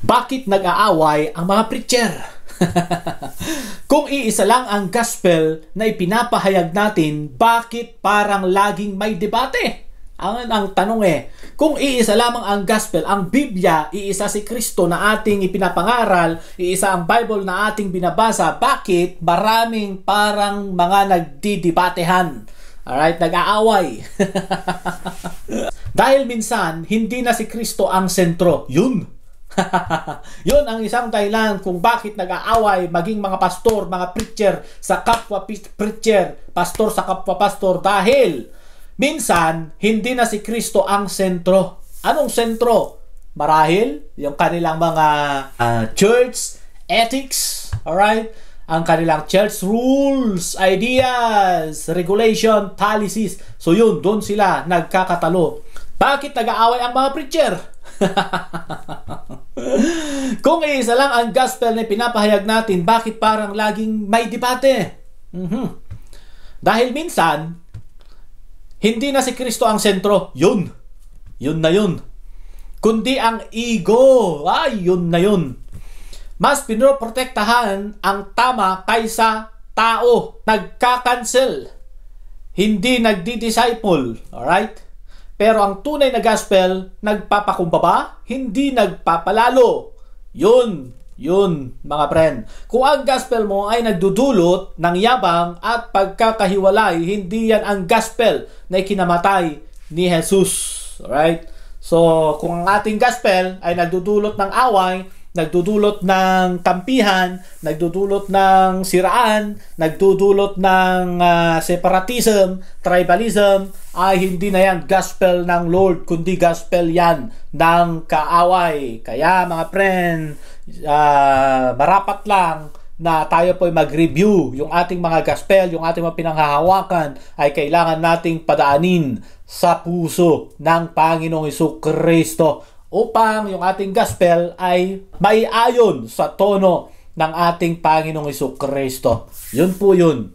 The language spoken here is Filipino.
Bakit nag-aaway ang mga preacher? Kung iisa lang ang gospel na ipinapahayag natin, bakit parang laging may debate? Ang tanong kung iisa lamang ang gospel, ang Biblia, iisa si Kristo na ating ipinapangaral, iisa ang Bible na ating binabasa, bakit maraming parang mga nagdidebatehan? Alright, nag-aaway. Dahil minsan, hindi na si Kristo ang sentro. Yun. Yun ang isang dahilan kung bakit nag-aaway maging mga pastor, mga preacher sa kapwa preacher, pastor sa kapwa pastor, dahil minsan hindi na si Kristo ang sentro. Anong sentro? Marahil yung kanilang mga church ethics, alright? Ang kanilang church rules, ideas, regulation, policies. So yun, doon sila nagkakatalo. Bakit nag-aaway ang mga preacher? Kung isa lang ang gospel na pinapahayag natin, bakit parang laging may debate? Dahil minsan, hindi na si Kristo ang sentro. Yun na yun. Kundi ang ego. Yun na yun. Mas pinoprotektahan ang tama kaysa tao. Nagka-cancel. Hindi nagdi-disciple. Alright? Pero ang tunay na gospel, nagpapakumbaba, hindi nagpapalalo. Yun, mga friend. Kung ang gospel mo ay nagdudulot ng yabang at pagkakahiwalay, hindi yan ang gospel na ikinamatay ni Jesus. Alright? So, kung ang ating gospel ay nagdudulot ng away, nagdudulot ng kampihan, nagdudulot ng siraan, nagdudulot ng separatism, tribalism, ay hindi na yan gospel ng Lord, kundi gospel yan ng kaaway. Kaya mga friend, marapat lang na tayo po ay mag-review yung ating mga gospel, yung ating mga pinanghahawakan ay kailangan nating padaanin sa puso ng Panginoong Jesucristo upang yung ating gospel ay maiayon sa tono ng ating Panginoong Jesucristo. Yun po yun.